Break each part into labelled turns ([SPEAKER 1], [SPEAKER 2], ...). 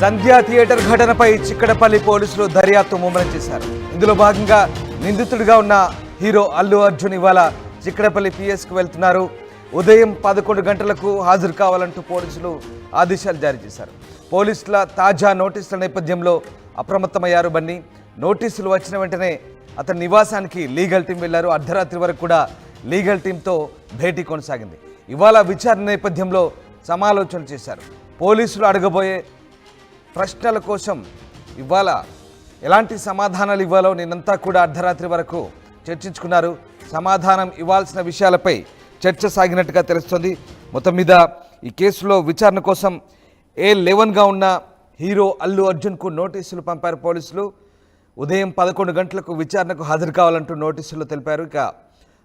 [SPEAKER 1] సంధ్యా theatre ఘటనపై చిక్కడపల్లి పోలీసులు దర్యాప్తు ముమ్మరం చేశారు. ఇందులో భాగంగా నిందితుడిగా ఉన్న హీరో అల్లు అర్జున్ ఇవాళ చిక్కడపల్లి పిఎస్కు వెళ్తున్నారు. ఉదయం 11 గంటలకు హాజరు కావాలంటూ పోలీసులు ఆదేశాలు జారీ చేశారు. పోలీసుల తాజా నోటీసుల నేపథ్యంలో అప్రమత్తమయ్యారు బన్నీ. నోటీసులు వచ్చిన వెంటనే అతని నివాసానికి లీగల్ టీం వెళ్లారు. అర్ధరాత్రి వరకు కూడా లీగల్ టీంతో భేటీ కొనసాగింది. ఇవాళ విచారణ నేపథ్యంలో సమాలోచన చేశారు. పోలీసులు అడగబోయే ప్రశ్నల కోసం ఇవాళ ఎలాంటి సమాధానాలు ఇవ్వాలో నిన్నంతా కూడా అర్ధరాత్రి వరకు చర్చించుకున్నారు. సమాధానం ఇవ్వాల్సిన విషయాలపై చర్చ సాగినట్టుగా తెలుస్తోంది. మొత్తం మీద ఈ కేసులో విచారణ కోసం A11గా ఉన్న హీరో అల్లు అర్జున్కు నోటీసులు పంపారు పోలీసులు. ఉదయం 11 గంటలకు విచారణకు హాజరు కావాలంటూ నోటీసులు తెలిపారు. ఇక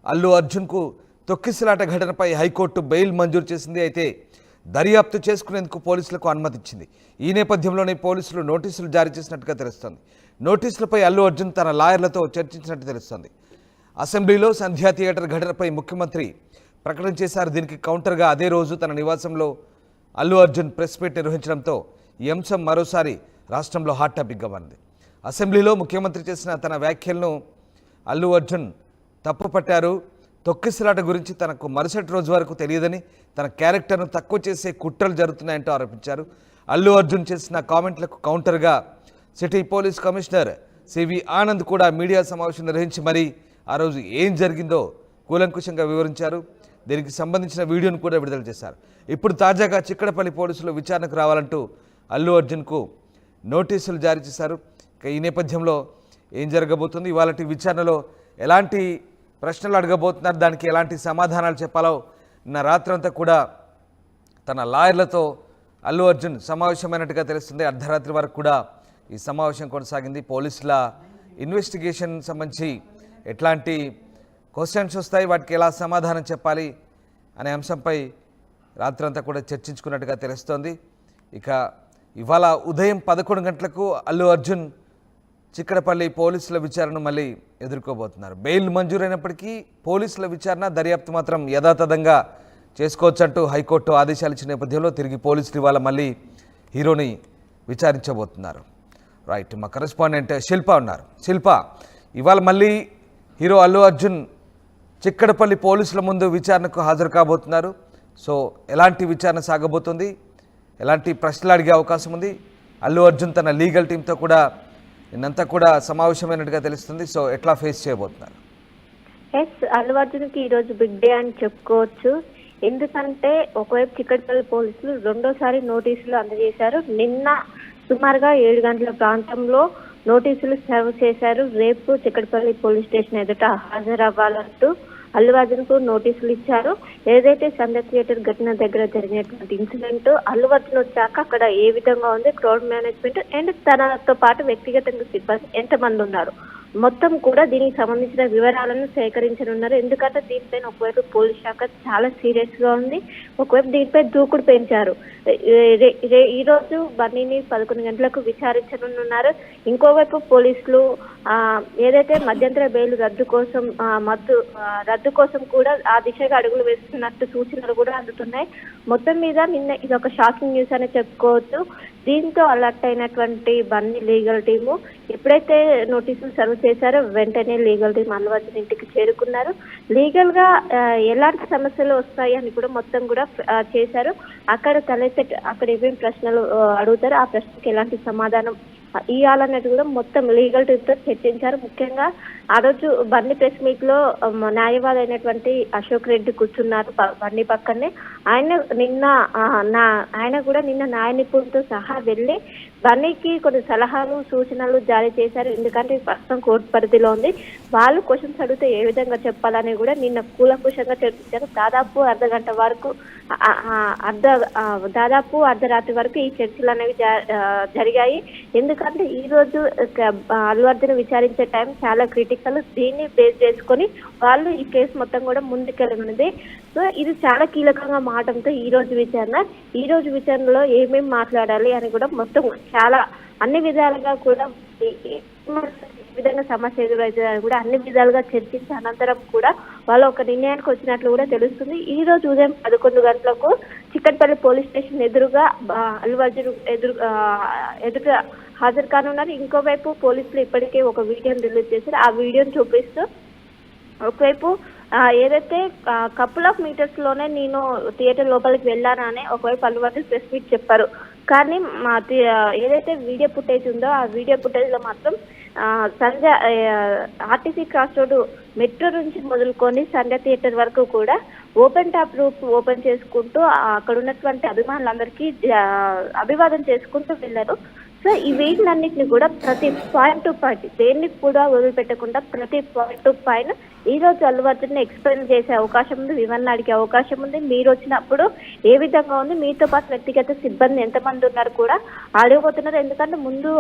[SPEAKER 1] అల్లు అర్జున్కు తొక్కిసలాట ఘటనపై హైకోర్టు బెయిల్ మంజూరు చేసింది. అయితే దర్యాప్తు చేసుకునేందుకు పోలీసులకు అనుమతి ఇచ్చింది. ఈ నేపథ్యంలోనే పోలీసులు నోటీసులు జారీ చేసినట్టుగా తెలుస్తోంది. నోటీసులపై అల్లు అర్జున్ తన లాయర్లతో చర్చించినట్టు తెలుస్తోంది. అసెంబ్లీలో సంధ్యా థియేటర్ ఘటనపై ముఖ్యమంత్రి ప్రకటన చేశారు. దీనికి కౌంటర్గా అదే రోజు తన నివాసంలో అల్లు అర్జున్ ప్రెస్ మీట్ నిర్వహించడంతో ఈ అంశం మరోసారి రాష్ట్రంలో హాట్ టాపిక్గా మారింది. అసెంబ్లీలో ముఖ్యమంత్రి చేసిన తన వ్యాఖ్యలను అల్లు అర్జున్ తప్పుపట్టారు. తొక్కిసలాట గురించి తనకు మరుసటి రోజు వరకు తెలియదని, తన క్యారెక్టర్ను తక్కువ చేసే కుట్రలు జరుగుతున్నాయంటూ ఆరోపించారు. అల్లు అర్జున్ చేసిన కామెంట్లకు కౌంటర్గా city police commissioner CV Anand కూడా మీడియా సమావేశం నిర్వహించి మరీ ఆ రోజు ఏం జరిగిందో కూలంకుషంగా వివరించారు. దీనికి సంబంధించిన వీడియోను కూడా విడుదల చేశారు. ఇప్పుడు తాజాగా చిక్కడపల్లి పోలీసులు విచారణకు రావాలంటూ అల్లు అర్జున్కు నోటీసులు జారీ చేశారు. ఈ నేపథ్యంలో ఏం జరగబోతుంది, ఇవాళ విచారణలో ఎలాంటి ప్రశ్నలు అడగబోతున్నారు, దానికి ఎలాంటి సమాధానాలు చెప్పాలో నిన్న రాత్రంతా కూడా తన లాయర్లతో అల్లు అర్జున్ సమావేశమైనట్టుగా తెలుస్తుంది. అర్ధరాత్రి వరకు కూడా ఈ సమావేశం కొనసాగింది. పోలీసుల ఇన్వెస్టిగేషన్ సంబంధించి ఎట్లాంటి క్వశ్చన్స్ వస్తాయి, వాటికి ఎలా సమాధానం చెప్పాలి అనే అంశంపై రాత్రంతా కూడా చర్చించుకున్నట్టుగా తెలుస్తోంది. ఇక ఇవాళ ఉదయం 11 గంటలకు అల్లు అర్జున్ చిక్కడపల్లి పోలీసుల విచారణ మళ్ళీ ఎదుర్కోబోతున్నారు. బెయిల్ మంజూరైనప్పటికీ పోలీసుల విచారణ దర్యాప్తు మాత్రం యథాతథంగా చేసుకోవచ్చంటూ హైకోర్టు ఆదేశాలు ఇచ్చిన నేపథ్యంలో తిరిగి పోలీసులు ఇవాళ మళ్ళీ హీరోని విచారించబోతున్నారు. రైట్, మా కరెస్పాండెంట్ శిల్ప ఉన్నారు. శిల్ప, ఇవాళ మళ్ళీ హీరో అల్లు అర్జున్ చిక్కడపల్లి పోలీసుల ముందు విచారణకు హాజరు కాబోతున్నారు. సో ఎలాంటి విచారణ సాగబోతుంది, ఎలాంటి ప్రశ్నలు అడిగే అవకాశం ఉంది? అల్లు అర్జున్ తన లీగల్ టీంతో కూడా నిన్నంతా కూడా సమావేశమైనట్టుగా తెలుస్తుంది. సో ఎట్లా ఫేస్ చేయబోతున్నారు?
[SPEAKER 2] అల్లు అర్జున్కి ఈరోజు బిగ్ డే అని చెప్పుకోవచ్చు. ఎందుకంటే ఒకవైపు చిక్కడపల్లి పోలీసులు రెండోసారి నోటీసులు అందజేశారు. నిన్న సుమారుగా 7 గంటల ప్రాంతంలో నోటీసులు సర్వ్ చేశారు. రేపు చిక్కడపల్లి పోలీస్ స్టేషన్ ఎదుట హాజరవ్వాలంటూ అల్లు అర్జున్కు నోటీసులు ఇచ్చారు. ఏదైతే సంధ్యా థియేటర్ ఘటన దగ్గర జరిగినటువంటి ఇన్సిడెంట్ అల్లు అర్జున్ వచ్చాక అక్కడ ఏ విధంగా ఉంది, క్రౌడ్ మేనేజ్మెంట్ అండ్ తనతో పాటు వ్యక్తిగతంగా సిబ్బంది ఎంతమంది ఉన్నారు, మొత్తం కూడా దీనికి సంబంధించిన వివరాలను సేకరించనున్నారు. ఎందుకంటే దీనిపైన ఒకవైపు పోలీస్ శాఖ చాలా సీరియస్ గా ఉంది, ఒకవైపు దీనిపై దూకుడు పెంచారు. ఈ రోజు బన్నీని 11 గంటలకు విచారించనున్నారు. ఇంకోవైపు పోలీసులు ఏదైతే మధ్యంతర బెయిల్ రద్దు కోసం కూడా ఆ దిశగా అడుగులు వేస్తున్నట్టు సూచనలు కూడా అందుతున్నాయి. మొత్తం మీద నిన్న ఇది ఒక షాకింగ్ న్యూస్ అని చెప్పుకోవచ్చు. దీంతో అలర్ట్ అయినటువంటి బన్నీ లీగల్ టీము ఎప్పుడైతే నోటీసులు సర్వ్ చేశారో వెంటనే లీగల్ టీం అల్లు అర్జున్ ఇంటికి చేరుకున్నారు. లీగల్ గా ఎలాంటి సమస్యలు వస్తాయి అని కూడా మొత్తం కూడా చేశారు. అక్కడ ఏమేమి ప్రశ్నలు అడుగుతారో ఆ ప్రశ్నకి ఎలాంటి సమాధానం ఇవ్వాలన్నట్టు కూడా మొత్తం లీగల్ టీంతో చర్చించారు. ముఖ్యంగా ఆ రోజు బన్నీ ప్రెస్ మీట్ లో న్యాయవాది అయినటువంటి అశోక్ రెడ్డి కూర్చున్నారు బన్నీ పక్కనే. ఆయన కూడా నిన్న న్యాయ నిపుణులతో సహా వెళ్ళి బన్నీకి కొన్ని సలహాలు సూచనలు జారీ చేశారు. ఎందుకంటే ప్రస్తుతం కోర్టు పరిధిలో ఉంది, వాళ్ళు క్వశ్చన్స్ అడిగితే ఏ విధంగా చెప్పాలని కూడా నిన్న కూలంకుషంగా చర్చించారు. దాదాపు అర్ధరాత్రి వరకు ఈ చర్చలు అనేవి జరిగాయి. ఎందుకంటే ఈ రోజు అల్లు అర్జున్ విచారించే టైం చాలా క్రిటికల్. దీన్ని బేస్ చేసుకొని వాళ్ళు ఈ కేసు మొత్తం కూడా ముందుకెళ్ళనుంది. సో ఇది చాలా కీలకంగా మారడంతో ఈ రోజు విచారణలో ఏమేమి మాట్లాడాలి అని కూడా మొత్తం చాలా అన్ని విధాలుగా కూడా విధంగా సమస్య ఎదురైతే కూడా అన్ని విధాలుగా చర్చించిన అనంతరం కూడా వాళ్ళు ఒక నిర్ణయానికి వచ్చినట్లు కూడా తెలుస్తుంది. ఈ రోజు ఉదయం 11 గంటలకు చిక్కడపల్లి పోలీస్ స్టేషన్ ఎదురుగా అల్లు అర్జున్ ఎదురుగా హాజరు కానున్నారు. ఇంకోవైపు పోలీసులు ఇప్పటికే ఒక వీడియోని రిలీజ్ చేశారు. ఆ వీడియోని చూపిస్తూ ఒకవైపు ఏదైతే కపుల్ ఆఫ్ మీటర్స్ లోనే నేను థియేటర్ లోపలికి వెళ్ళానని ఒకవైపు అల్లు అర్జున్ ప్రెస్ మీట్ చెప్పారు. కానీ ఏదైతే వీడియో ఫుటేజ్ ఉందో ఆ వీడియో ఫుటేజ్ లో మాత్రం సంధ్య ఆర్టీసీ క్రాస్ రోడ్ మెట్రో నుంచి మొదలుకొని సంధ్య థియేటర్ వరకు కూడా ఓపెన్ టాప్ రూప్ ఓపెన్ చేసుకుంటూ అక్కడ ఉన్నటువంటి అభిమానులందరికీ అభివాదం చేసుకుంటూ వెళ్ళారు. సో ఈ వీటినన్నింటినీ కూడా ప్రతి పాయింట్ టు పాయింట్ దేన్ని కూడా వదిలిపెట్టకుండా ప్రతి పాయింట్ టు పాయింట్ ఈ రోజు అల్లు అర్జున్ ఎక్స్ప్లెయిన్ చేసే అవకాశం ఉంది, వివరణ అడిగే అవకాశం ఉంది. మీరు వచ్చినప్పుడు ఏ విధంగా ఉంది, మీతో పాటు వ్యక్తిగత సిబ్బంది ఎంతమంది ఉన్నారు కూడా అడగబోతున్నారు. ఎందుకంటే ముందు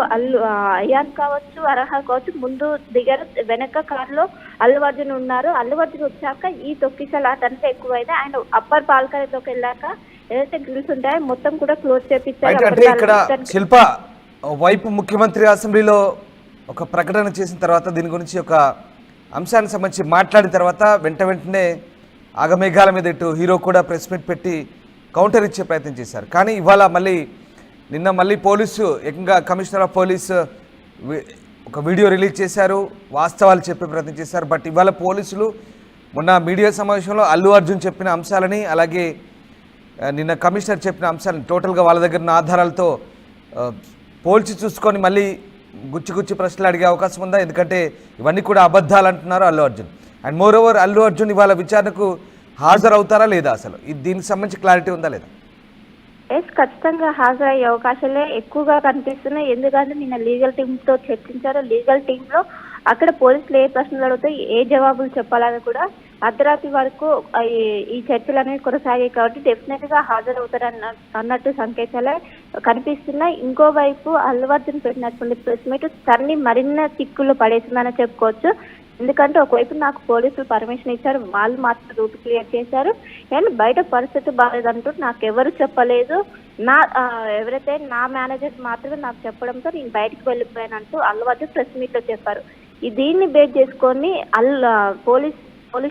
[SPEAKER 2] అయాన్ కావచ్చు, అర్హ కావచ్చు ముందు దిగారు, వెనక కారులో అల్లు అర్జున్ ఉన్నారు. అల్లు అర్జున్ వచ్చాక ఈ తొక్కిసలాట అంతా ఎక్కువైంది. ఆయన అప్పర్ బాల్కనీలోకి వెళ్ళాక ఏదైతే గ్రిల్స్ ఉంటాయో మొత్తం కూడా క్లోజ్ చేపించారు.
[SPEAKER 1] శిల్ప వైపు ముఖ్యమంత్రి అసెంబ్లీలో ఒక ప్రకటన చేసిన తర్వాత దీని గురించి ఒక అంశానికి సంబంధించి మాట్లాడిన తర్వాత వెంటనే ఆగమేఘాల మీద ఇటు హీరో కూడా ప్రెస్ మీట్ పెట్టి కౌంటర్ ఇచ్చే ప్రయత్నం చేశారు. కానీ ఇవాళ నిన్న మళ్ళీ పోలీసు ఏకంగా కమిషనర్ ఆఫ్ పోలీస్ ఒక వీడియో రిలీజ్ చేశారు, వాస్తవాలు చెప్పే ప్రయత్నం చేశారు. బట్ ఇవాళ పోలీసులు మొన్న మీడియా సమావేశంలో అల్లు అర్జున్ చెప్పిన అంశాలని అలాగే నిన్న కమిషనర్ చెప్పిన అంశాలను టోటల్గా వాళ్ళ దగ్గర ఉన్న ఆధారాలతో పోల్చి చూసుకొని మళ్ళీ గుచ్చి ప్రశ్నలు అడిగే అవకాశం ఉందా? ఎందుకంటే ఇవన్నీ కూడా అబద్ధాలు అంటున్నారు Allu Arjun. And more over Allu Arjun ఇవాళ విచారణకు హాజరవుతారా లేదా, అసలు దీనికి సంబంధించి క్లారిటీ ఉందా లేదా?
[SPEAKER 2] ఖచ్చితంగా హాజరయ్యే అవకాశాలే ఎక్కువగా కనిపిస్తున్నాయి. ఎందుకంటే నిన్న లీగల్ టీంతో చర్చించారు. లీగల్ టీంలో అక్కడ పోలీసులు ఏ ప్రశ్నలు అడుగుతాయి, ఏ జవాబులు చెప్పాలని కూడా అర్ధరాత్రి వరకు ఈ చర్చలు అనేవి కొనసాగాయి. కాబట్టి డెఫినెట్ గా హాజరవుతారు అన్నట్టు సంకేతాలే కనిపిస్తున్నాయి. ఇంకోవైపు అల్లు అర్జున్ పెట్టినటువంటి ప్రెస్ మీట్ తన్ని మరిన్న చిక్కులు పడేసిందని చెప్పుకోవచ్చు. ఎందుకంటే ఒకవైపు నాకు పోలీసులు పర్మిషన్ ఇచ్చారు, వాళ్ళు మాత్రం రూట్ క్లియర్ చేశారు. అండ్ బయట పరిస్థితి బాగాలేదంటూ నాకెవరు చెప్పలేదు, ఎవరైతే నా మేనేజర్ మాత్రమే నాకు చెప్పడంతో నేను బయటకు వెళ్ళిపోయానంటూ అల్లు అర్జున్ ప్రెస్ మీట్ లో చెప్పారు. దీన్ని బేస్ చేసుకొని పోలీస్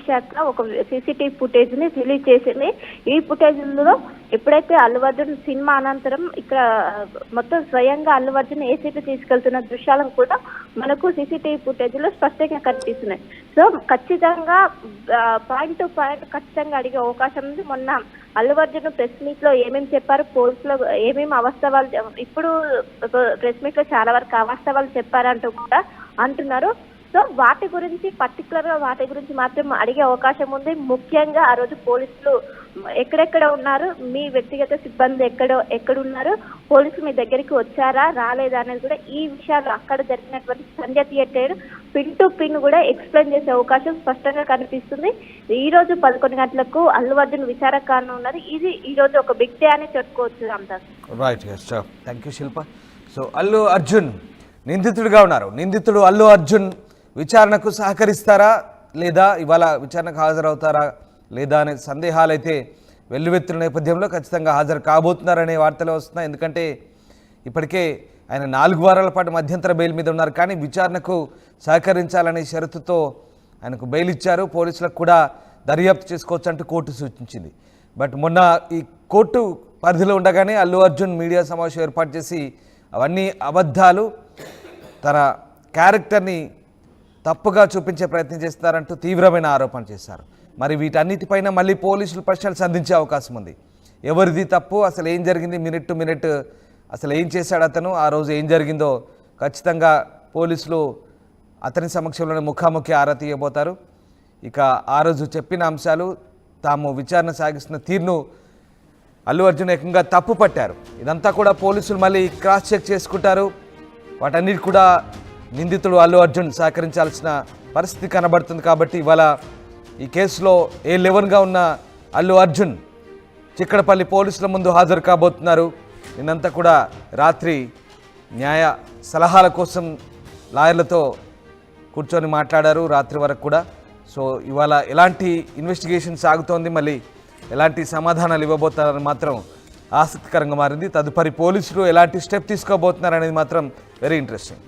[SPEAKER 2] శాఖ ఒక సీసీటీవీ ఫుటేజ్ ని రిలీజ్ చేసింది. ఈ ఫుటేజ్ లో ఎప్పుడైతే అల్లు అర్జున్ సినిమా అనంతరం ఇక్కడ మొత్తం స్వయంగా అల్లు అర్జున్ ఏసీపీ తీసుకెళ్తున్న దృశ్యాలను కూడా మనకు సీసీటీవీ ఫుటేజ్ లో స్పష్టంగా కనిపిస్తున్నాయి. సో ఖచ్చితంగా పాయింట్ టు పాయింట్ ఖచ్చితంగా అడిగే అవకాశం ఉంది. మొన్న అల్లు అర్జున్ ప్రెస్ మీట్ లో ఏమేమి చెప్పారు, పోలీసులో ఏమేమి అవాస్తవాలు, ఇప్పుడు ప్రెస్ మీట్ లో చాలా వరకు అవాస్తవాలు చెప్పారంటూ కూడా అంటున్నారు. సో వాటి గురించి పర్టికులర్ గా వాటి గురించి మాత్రం అడిగే అవకాశం ఉంది. ముఖ్యంగా ఆ రోజు పోలీసులు ఎక్కడెక్కడ ఉన్నారు, మీ వ్యక్తిగత సిబ్బంది ఎక్కడున్నారు, పోలీసులు మీ దగ్గరికి వచ్చారా రాలేదా అనేది కూడా ఈ విషయాలు అక్కడ జరిగినటువంటి సంధ్య థియేటర్ పిన్ టు పిన్ కూడా ఎక్స్ప్లెయిన్ చేసే అవకాశం స్పష్టంగా కనిపిస్తుంది. ఈ రోజు 11 గంటలకు అల్లు అర్జున్ విచారణ కానున్నారు. ఇది ఈ రోజు ఒక బిగ్ డే అని చెప్పుకోవచ్చు. Ramdas
[SPEAKER 1] right, thank you Shilpa. So Allu Arjun నిందితుడిగా ఉన్నారు. నిందితుడు అల్లు అర్జున్ విచారణకు సహకరిస్తారా లేదా, ఇవాళ విచారణకు హాజరవుతారా లేదా అనే సందేహాలు అయితే వెల్లువెత్తుల నేపథ్యంలో ఖచ్చితంగా హాజరు కాబోతున్నారనే వార్తలు వస్తున్నాయి. ఎందుకంటే ఇప్పటికే ఆయన 4 వారాల పాటు మధ్యంతర బెయిల్ మీద ఉన్నారు. కానీ విచారణకు సహకరించాలనే షరతుతో ఆయనకు బెయిల్ ఇచ్చారు. పోలీసులకు కూడా దర్యాప్తు చేసుకోవచ్చు అంటూ కోర్టు సూచించింది. బట్ మొన్న ఈ కోర్టు పరిధిలో ఉండగానే అల్లు అర్జున్ మీడియా సమావేశం ఏర్పాటు చేసి అవన్నీ అబద్ధాలు, తన క్యారెక్టర్ని తప్పుగా చూపించే ప్రయత్నం చేస్తారంటూ తీవ్రమైన ఆరోపణ చేశారు. మరి వీటన్నిటిపైన మళ్ళీ పోలీసులు ప్రశ్నలు సంధించే అవకాశం ఉంది. ఎవరిది తప్పు, అసలు ఏం జరిగింది, మినిట్ టు మినిట్ అసలు ఏం చేశాడు అతను, ఆ రోజు ఏం జరిగిందో ఖచ్చితంగా పోలీసులు అతని సమక్షంలోనే ముఖాముఖి ఆరా తీయబోతారు. ఇక ఆ రోజు చెప్పిన అంశాలు, తాము విచారణ సాగిస్తున్న తీరును అల్లు అర్జున్ ఏకంగా తప్పు పట్టారు. ఇదంతా కూడా పోలీసులు మళ్ళీ క్రాస్ చెక్ చేసుకుంటారు. వాటన్నిటి కూడా నిందితుడు అల్లు అర్జున్ సహకరించాల్సిన పరిస్థితి కనబడుతుంది. కాబట్టి ఇవాళ ఈ కేసులో A11గా ఉన్న అల్లు అర్జున్ చిక్కడపల్లి పోలీసుల ముందు హాజరు కాబోతున్నారు. నిన్నంతా కూడా రాత్రి న్యాయ సలహాల కోసం లాయర్లతో కూర్చొని మాట్లాడారు రాత్రి వరకు కూడా. సో ఇవాళ ఎలాంటి ఇన్వెస్టిగేషన్ సాగుతోంది, మళ్ళీ ఎలాంటి సమాధానాలు ఇవ్వబోతారని మాత్రం ఆసక్తికరంగా మారింది. తదుపరి పోలీసులు ఎలాంటి స్టెప్ తీసుకోబోతున్నారనేది మాత్రం వెరీ ఇంట్రెస్టింగ్.